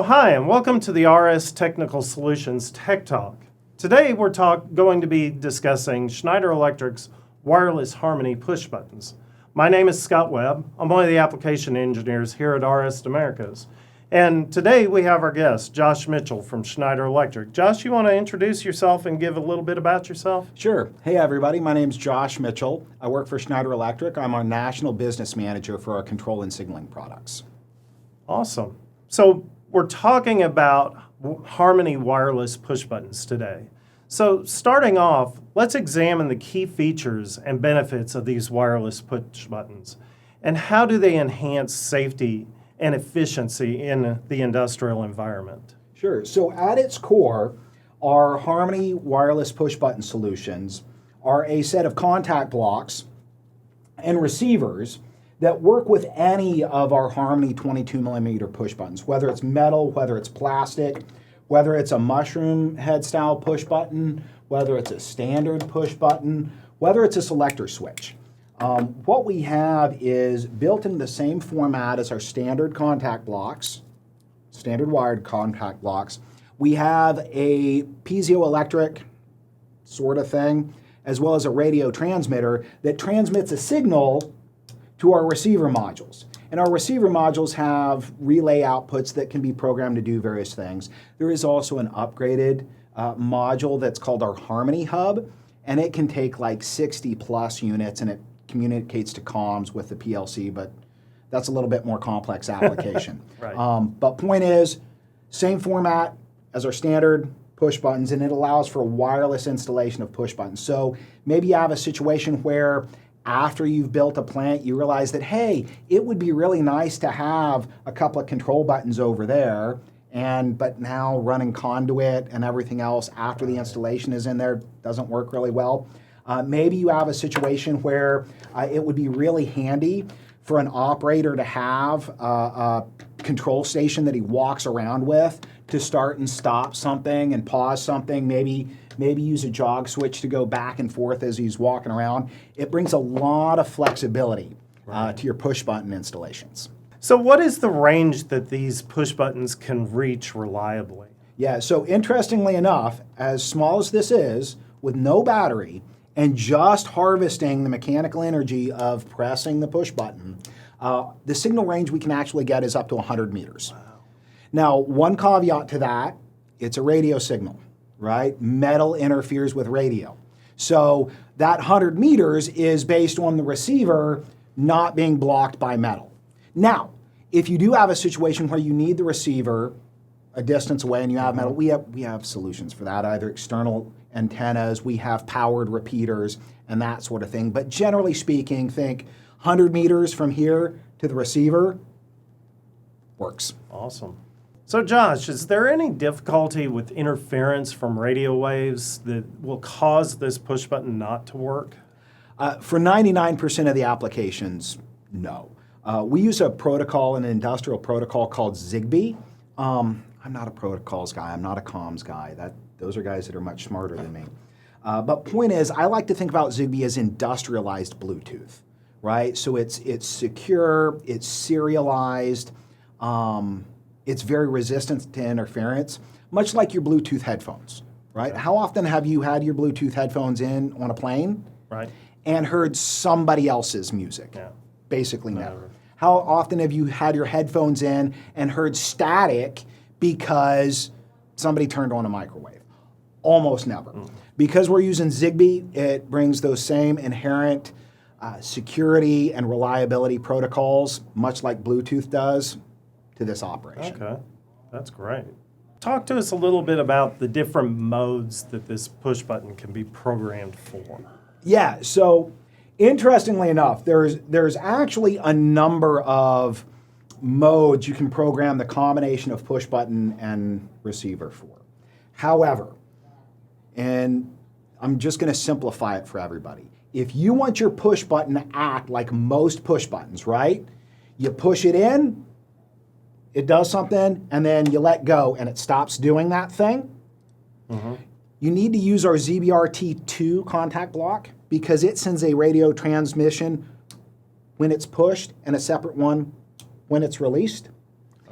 hi, and welcome to the RS Technical Solutions Tech Talk. Today we're going to be discussing Schneider Electric's wireless harmony push buttons. My name is Scott Webb. I'm one of the application engineers here at RS Americas. And today we have our guest, Josh Mitchell from Schneider Electric. Josh, you want to introduce yourself and give a little bit about yourself? Sure. Hey everybody, my name's Josh Mitchell. I work for Schneider Electric. I'm our National Business Manager for our control and signaling products. Awesome. So we're talking about Harmony wireless push buttons today. So starting off, let's examine the key features and benefits of these wireless push buttons. And how do they enhance safety and efficiency in the industrial environment? Sure. So at its core, our Harmony wireless push button solutions are a set of contact blocks and receivers that work with any of our Harmony 22 millimeter push buttons, whether it's metal, whether it's plastic, whether it's a mushroom head style push button, whether it's a standard push button, whether it's a selector switch. What we have is built in the same format as our standard contact blocks, standard wired contact blocks. We have a piezoelectric sort of thing, as well as a radio transmitter that transmits a signal to our receiver modules. And our receiver modules have relay outputs that can be programmed to do various things. There is also an upgraded module that's called our Harmony Hub, and it can take like 60 plus units, and it communicates to comms with the PLC, but that's a little bit more complex application. Right. But point is, same format as our standard push buttons, and it allows for wireless installation of push buttons. So maybe you have a situation where after you've built a plant, you realize that, hey, it would be really nice to have a couple of control buttons over there, but now running conduit and everything else after the installation is in there doesn't work really well. Maybe you have a situation where it would be really handy for an operator to have a control station that he walks around with to start and stop something and pause something, maybe use a jog switch to go back and forth as he's walking around. It brings a lot of flexibility to your push button installations. So what is the range that these push buttons can reach reliably? Yeah, so interestingly enough, as small as this is, with no battery, and just harvesting the mechanical energy of pressing the push button, the signal range we can actually get is up to 100 meters. Wow. Now, one caveat to that, it's a radio signal, right? Metal interferes with radio. So that 100 meters is based on the receiver not being blocked by metal. Now, if you do have a situation where you need the receiver a distance away and you have metal, we have solutions for that, either external antennas, we have powered repeaters, and that sort of thing. But generally speaking, think 100 meters from here to the receiver works. Awesome. So Josh, is there any difficulty with interference from radio waves that will cause this push button not to work? For 99% of the applications, no. We use a protocol, an industrial protocol called Zigbee. I'm not a protocols guy, I'm not a comms guy. Those are guys that are much smarter than me. But point is, I like to think about Zigbee as industrialized Bluetooth, right? So it's secure, it's serialized, it's very resistant to interference, much like your Bluetooth headphones, right? Okay. How often have you had your Bluetooth headphones in on a plane? Right. And heard somebody else's music? Yeah. Basically never. How often have you had your headphones in and heard static because somebody turned on a microwave? Almost never. Because we're using Zigbee, it brings those same inherent security and reliability protocols, much like Bluetooth does, to this operation. Okay, that's great. Talk to us a little bit about the different modes that this push button can be programmed for. Yeah, so interestingly enough, there's actually a number of modes you can program the combination of push button and receiver for. However, and I'm just going to simplify it for everybody. If you want your push button to act like most push buttons, right? You push it in, it does something, and then you let go and it stops doing that thing. Mm-hmm. You need to use our ZBRT2 contact block because it sends a radio transmission when it's pushed and a separate one when it's released.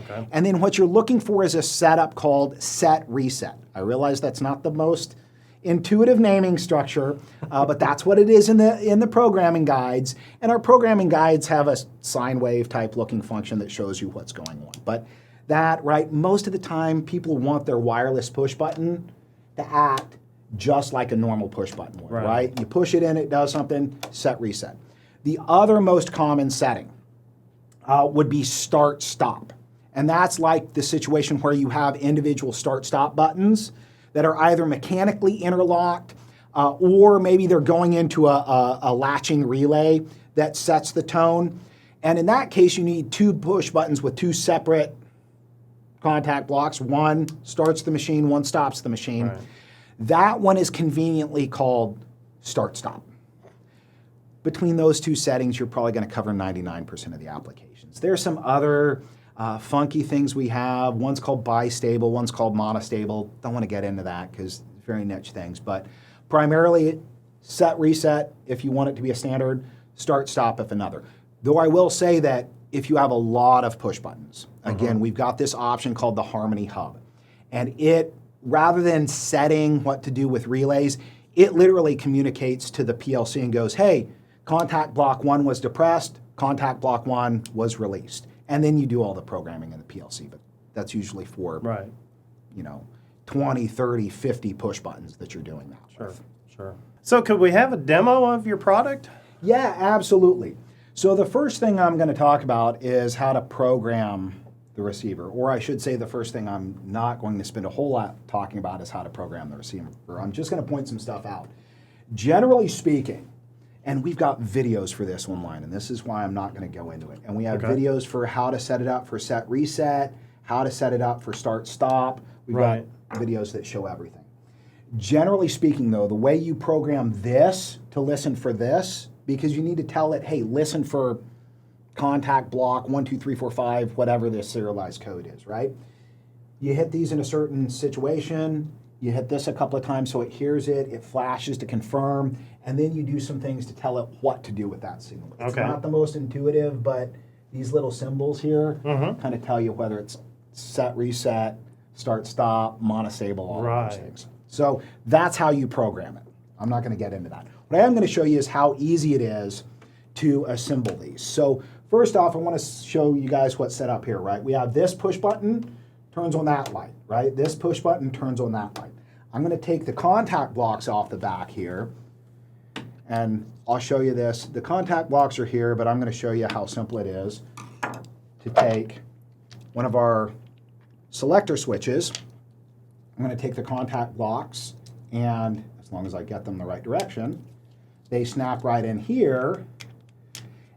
Okay. And then what you're looking for is a setup called set reset. I realize that's not the most intuitive naming structure, but that's what it is in the programming guides. And our programming guides have a sine wave type looking function that shows you what's going on. But that, right, most of the time people want their wireless push button to act just like a normal push button would, right? You push it in, it does something, set reset. The other most common setting would be start stop. And that's like the situation where you have individual start stop buttons that are either mechanically interlocked or maybe they're going into a latching relay that sets the tone. And in that case, you need two push buttons with two separate contact blocks. One starts the machine, one stops the machine. Right. That one is conveniently called start stop. Between those two settings, you're probably going to cover 99% of the applications. There are some other funky things we have. One's called bistable, one's called monostable. Don't want to get into that because it's very niche things. But primarily, set reset if you want it to be a standard, start stop if another. Though I will say that if you have a lot of push buttons, again, we've got this option called the Harmony Hub. And it, rather than setting what to do with relays, it literally communicates to the PLC and goes, hey, contact block 1 was depressed, contact block 1 was released. And then you do all the programming in the PLC, but that's usually for, 20, 30, 50 push buttons that you're doing that with. Sure. So could we have a demo of your product? Yeah, absolutely. So the first thing I'm going to talk about is how to program the receiver, or I should say the first thing I'm not going to spend a whole lot talking about is how to program the receiver. I'm just going to point some stuff out. Generally speaking, and we've got videos for this online, and this is why I'm not going to go into it. And we have videos for how to set it up for set reset, how to set it up for start stop. We've got videos that show everything. Generally speaking, though, the way you program this to listen for this, because you need to tell it, hey, listen for contact block 1, 2, 3, 4, 5, whatever this serialized code is, right? You hit these in a certain situation, you hit this a couple of times so it hears it, it flashes to confirm, and then you do some things to tell it what to do with that signal. It's not the most intuitive, but these little symbols here kind of tell you whether it's set, reset, start, stop, monostable, all of those things. So that's how you program it. I'm not going to get into that. What I am going to show you is how easy it is to assemble these. So first off, I want to show you guys what's set up here, right? We have this push button, turns on that light, right? This push button turns on that light. I'm going to take the contact blocks off the back here, and I'll show you this. The contact blocks are here, but I'm going to show you how simple it is to take one of our selector switches. I'm going to take the contact blocks, and as long as I get them the right direction, they snap right in here.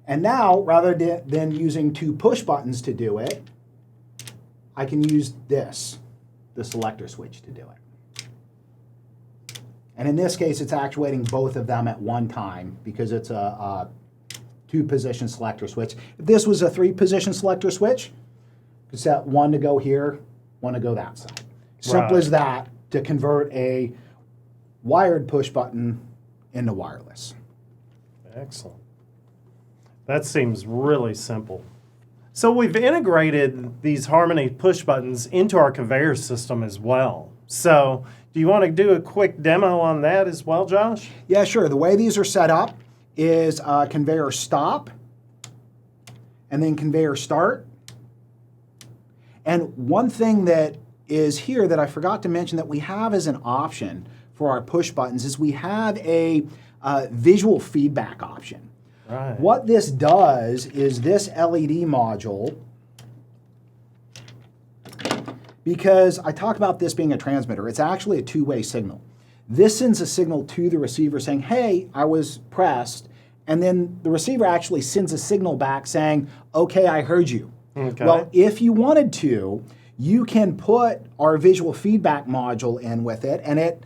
And now, rather than using two push buttons to do it, I can use this, the selector switch, to do it. And in this case, it's actuating both of them at one time because it's a two-position selector switch. If this was a three-position selector switch, you could set one to go here, one to go that side. Simple as that to convert a wired push button into wireless. Excellent. That seems really simple. So we've integrated these Harmony push buttons into our conveyor system as well. So do you want to do a quick demo on that as well, Josh? Yeah, sure. The way these are set up is conveyor stop and then conveyor start. And one thing that is here that I forgot to mention that we have as an option for our push buttons is we have a visual feedback option. Right. What this does is this LED module, because I talk about this being a transmitter, it's actually a two-way signal. This sends a signal to the receiver saying, hey, I was pressed, and then the receiver actually sends a signal back saying, okay, I heard you. Okay. Well, if you wanted to, you can put our visual feedback module in with it, and it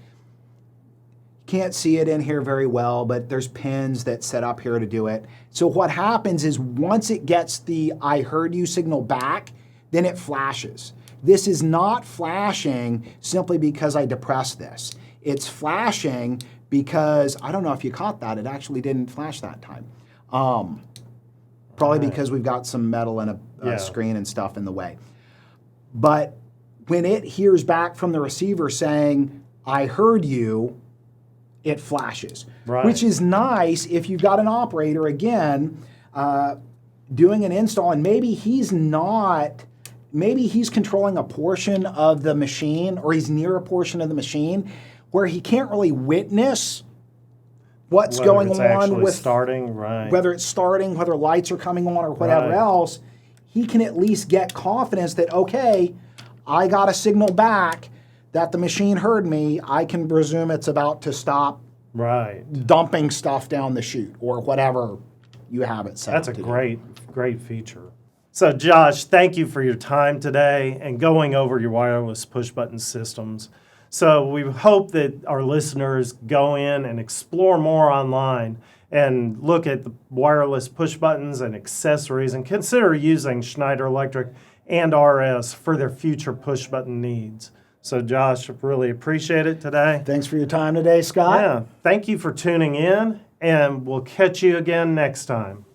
can't see it in here very well, but there's pins that set up here to do it. So what happens is once it gets the I heard you signal back, then it flashes. This is not flashing simply because I depressed this. It's flashing because, I don't know if you caught that, it actually didn't flash that time. Probably because we've got some metal and a screen and stuff in the way. But when it hears back from the receiver saying, I heard you, it flashes. Right. Which is nice if you've got an operator, again, doing an install, and maybe he's controlling a portion of the machine, or he's near a portion of the machine where he can't really witness what's Whether going it's on actually with starting, right. whether it's starting, whether lights are coming on, or whatever Right. else. He can at least get confidence that, okay, I got a signal back that the machine heard me. I can presume it's about to stop Right. dumping stuff down the chute, or whatever you have it set That's up a to do. great feature. So Josh, thank you for your time today and going over your wireless push button systems. So we hope that our listeners go in and explore more online and look at the wireless push buttons and accessories, and consider using Schneider Electric and RS for their future push button needs. So Josh, really appreciate it today. Thanks for your time today, Scott. Yeah, thank you for tuning in, and we'll catch you again next time.